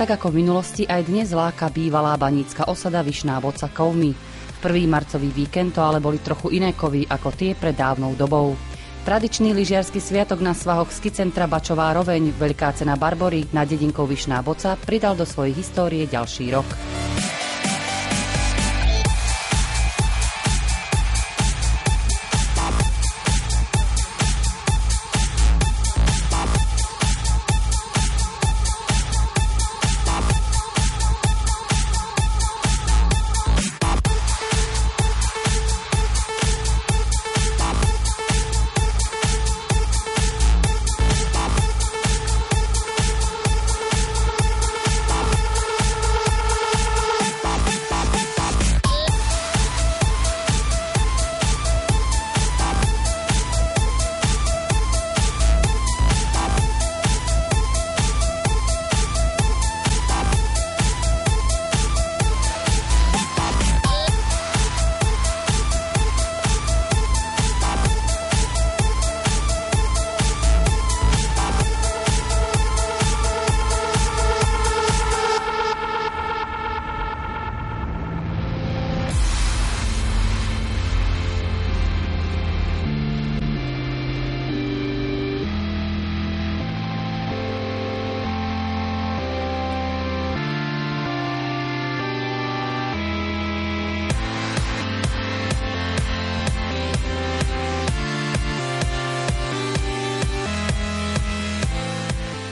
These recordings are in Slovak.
tak ako v minulosti aj dnes láka bývalá banícka osada Vyšná Boca kovmi. V prvý marcový víkend to ale boli trochu iné kovy ako tie pred dávnou dobou. Tradičný lyžiarsky sviatok na svahoch skicentra Bačová Roveň, Veľká cena Barbory nad dedinkou Vyšná Boca pridal do svojej histórie ďalší rok.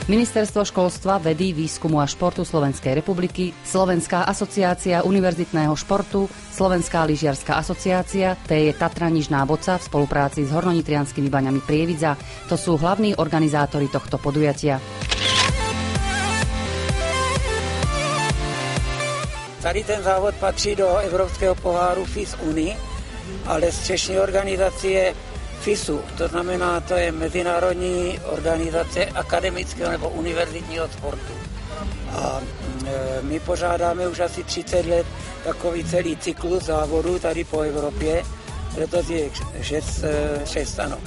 Ministerstvo školstva, vedy, výskumu a športu Slovenskej republiky, Slovenská asociácia univerzitného športu, Slovenská lyžiarska asociácia, TJ Tatra Nižná Boca v spolupráci s Hornonitrianskými baňami Prievidza. To sú hlavní organizátori tohto podujatia. Tady ten závod patří do Evropského poháru FIS Uni, ale z Češní organizace FISu, to znamená, to je Mezinárodní organizace akademického nebo univerzitního sportu. A my pořádáme už asi 30 let takový celý cyklus závodů tady po Evropě. Letos je 6 ano.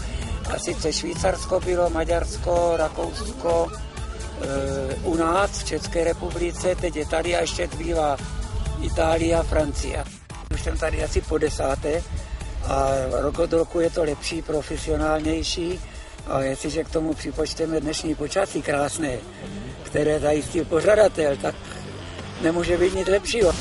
A sice Švýcarsko bylo, Maďarsko, Rakousko, u nás v České republice, teď je tady a ještě zbývá Itálie a Francie. Už jsem tady asi po 10. A rok od roku je to lepší, profesionálnější. A jestliže k tomu připočteme dnešní počasí krásné, které zajistil pořadatel, tak nemůže být nic lepšího.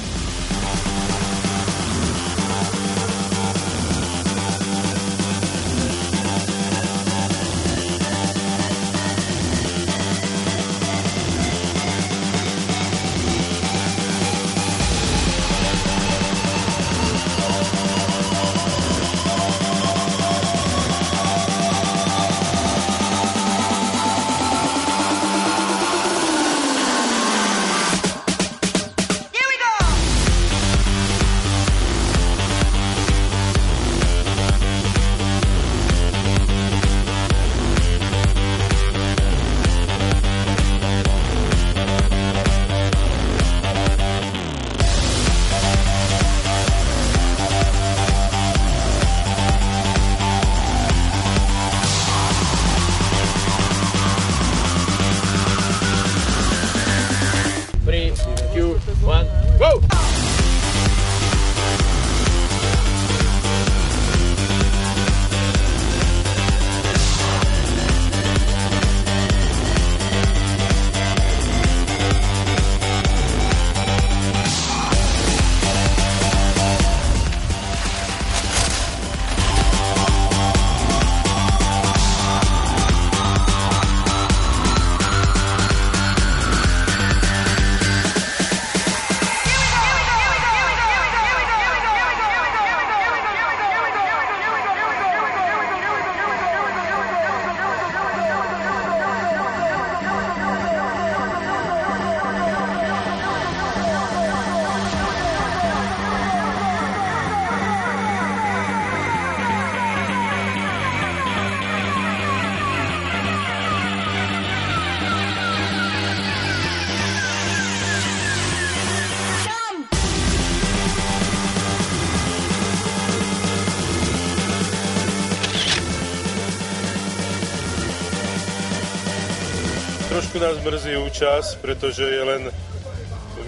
Trošku nás mrzí účasť, pretože je len,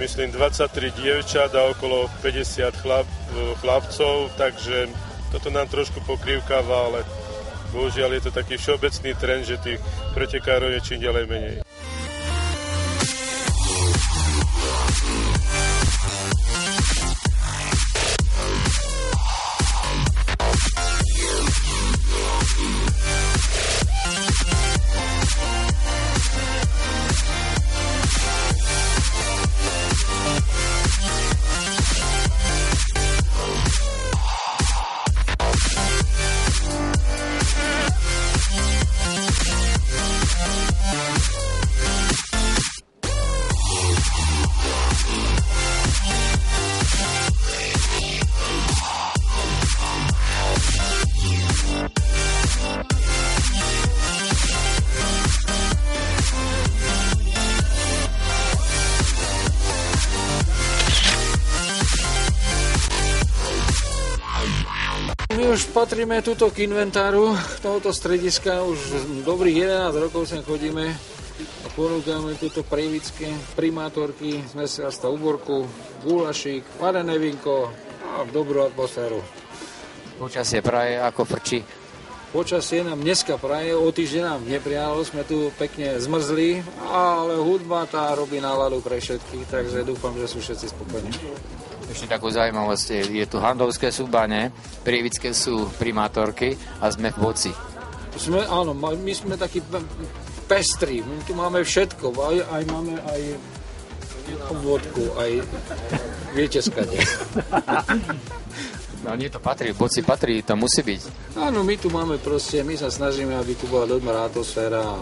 myslím, 23 dievčat a okolo 50 chlapcov, takže toto nám trošku pokrývkáva, ale bohužiaľ je to taký všeobecný trend, že tých pretekárov je čím ďalej menej. My už patríme túto k inventáru tohoto strediska, už dobrých 11 rokov sem chodíme a ponúkame túto prievické primátorky z mesiactva Úborku, gulašík, varené vínko a dobrú atmosféru. Počasie praje ako frčí. Počasie nám dneska praje, o týždeň nám neprialo, sme tu pekne zmrzli, ale hudba tá robí náladu pre všetkých, takže dúfam, že sú všetci spokojní. Ešte takú zaujímavosť, je tu Handovské sú bane, Prievické sú primátorky a sme v Boci. Áno, my sme takí pestrí, my tu máme všetko, aj máme aj vodku, aj viete skade. No nie, to patrí, Boci patrí, to musí byť. Áno, my tu máme proste, my sa snažíme, aby tu bola dobrá atmosféra.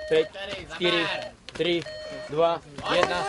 Teď, 4, 3, 2, 1.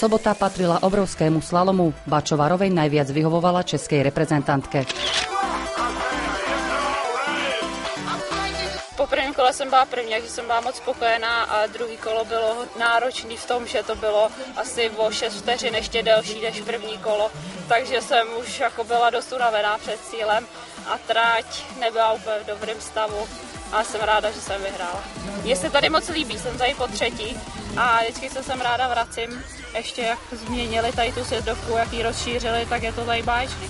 Sobota patrila obrovskému slalomu. Bačova Roveň najviac vyhovovala českej reprezentantke. Po prvním kole jsem byla první, takže jsem byla moc spokojená a druhý kolo bylo náročný v tom, že to bylo asi o 6 vteřin ještě delší než první kolo, takže jsem už jako byla dost unavená před cílem a trať nebyla úplně v dobrém stavu a jsem ráda, že jsem vyhrála. Mně se tady moc líbí, jsem tady po třetí a vždycky se sem ráda vracím. Ještě jak změnili tady tu sjezdovku, jak ji rozšířili, tak je to tady báječný.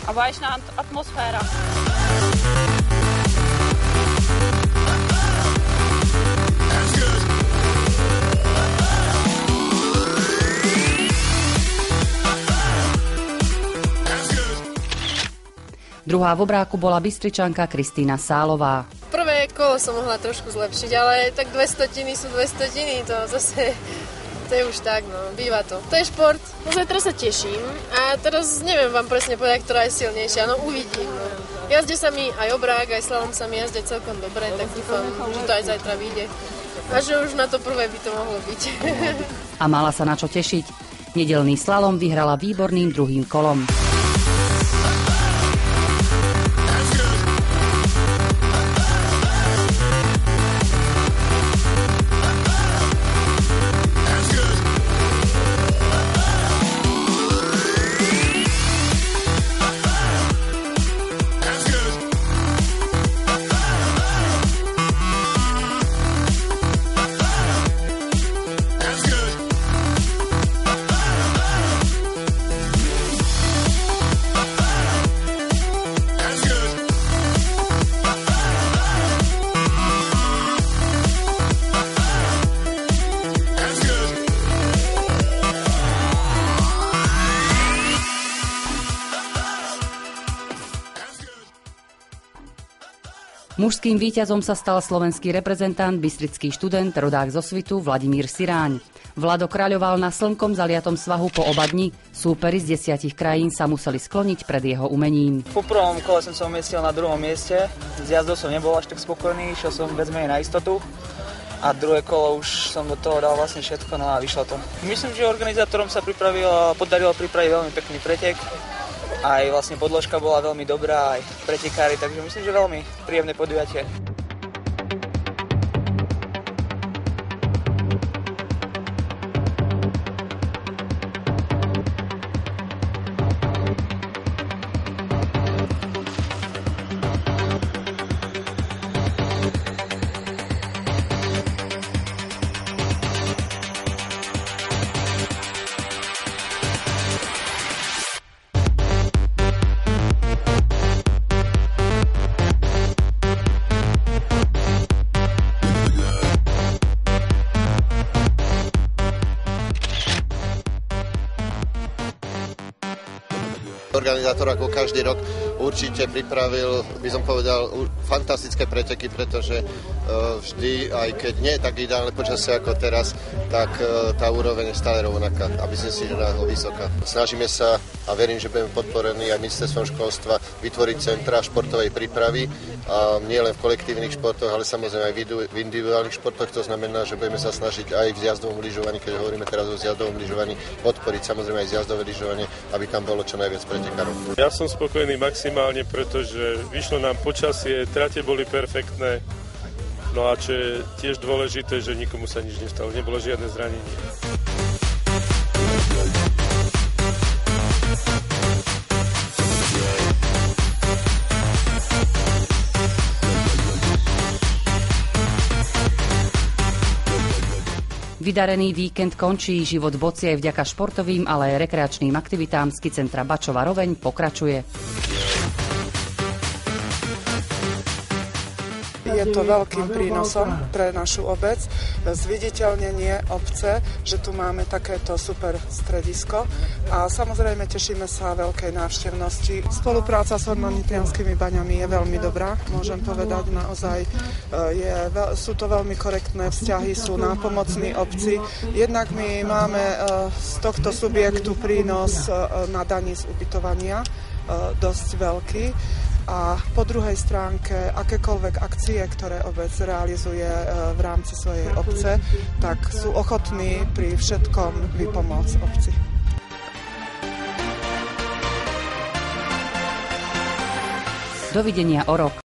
A báječná atmosféra. Druhá v obráku bola Bystričanka Kristýna Sálová. Prvé kolo som mohla trošku zlepšiť, ale tak 200 sú 200, to zase, to je už tak, no, býva to. To je šport, no zajtra sa teším a teraz neviem vám presne povedať, ktorá je silnejšia, no uvidím. No. Jazde sa mi aj obrák, aj slalom sa mi jazde celkom dobre, tak dúfam, že to aj zajtra vyjde. A že už na to prvé by to mohlo byť. A mala sa na čo tešiť. Nedeľný slalom vyhrala výborným druhým kolom. Mužským víťazom sa stal slovenský reprezentant, bystrický študent, rodák zo Svitu Vladimír Siráň. Vlado kráľoval na slnkom zaliatom svahu po oba dni. Súperi z 10 krajín sa museli skloniť pred jeho umením. Po prvom kole som sa umiestnil na druhom mieste. Z jazdou som nebol až tak spokojný, išiel som viac menej na istotu. A druhé kolo už som do toho dal vlastne všetko, no a vyšlo to. Myslím, že organizátorom sa podarilo pripraviť veľmi pekný pretek. Aj vlastne podložka bola veľmi dobrá, aj pretekári, takže myslím, že veľmi príjemné podujatie. Organizátor ako každý rok určite pripravil, by som povedal, fantastické preteky, pretože vždy, aj keď nie je tak ideálne počasie ako teraz, tak tá úroveň je stále rovnaká, aby sme si hľadali vysoká. Snažíme sa a verím, že budeme podporení aj ministerstvom školstva vytvoriť centra športovej prípravy, a nie len v kolektívnych športoch, ale samozrejme aj v individuálnych športoch. To znamená, že budeme sa snažiť aj v zjazdovom lyžovaní, keď hovoríme teraz o zjazdovom lyžovaní, podporiť samozrejme aj zjazdové lyžovanie, aby tam bolo čo najviac pretekárov. Ja som spokojný maximálne, pretože vyšlo nám počasie, trate boli perfektné. No a čo je tiež dôležité, že nikomu sa nič nestalo, nebolo žiadne zranenie. Vydarený víkend končí, život v Boci aj vďaka športovým, ale aj rekreačným aktivitám skicentra Bačova Roveň pokračuje. Je to veľkým prínosom pre našu obec, zviditeľnenie obce, že tu máme takéto super stredisko a samozrejme tešíme sa veľkej návštevnosti. Spolupráca s Hormonitianskými baňami je veľmi dobrá, môžem povedať, naozaj sú to veľmi korektné vzťahy, sú nápomocní obci. Jednak my máme z tohto subjektu prínos na daní z ubytovania dosť veľký. a po druhej stránke akékoľvek akcie, ktoré obec realizuje v rámci svojej obce, tak sú ochotní pri všetkom vypomôcť obci. Dovidenia o rok.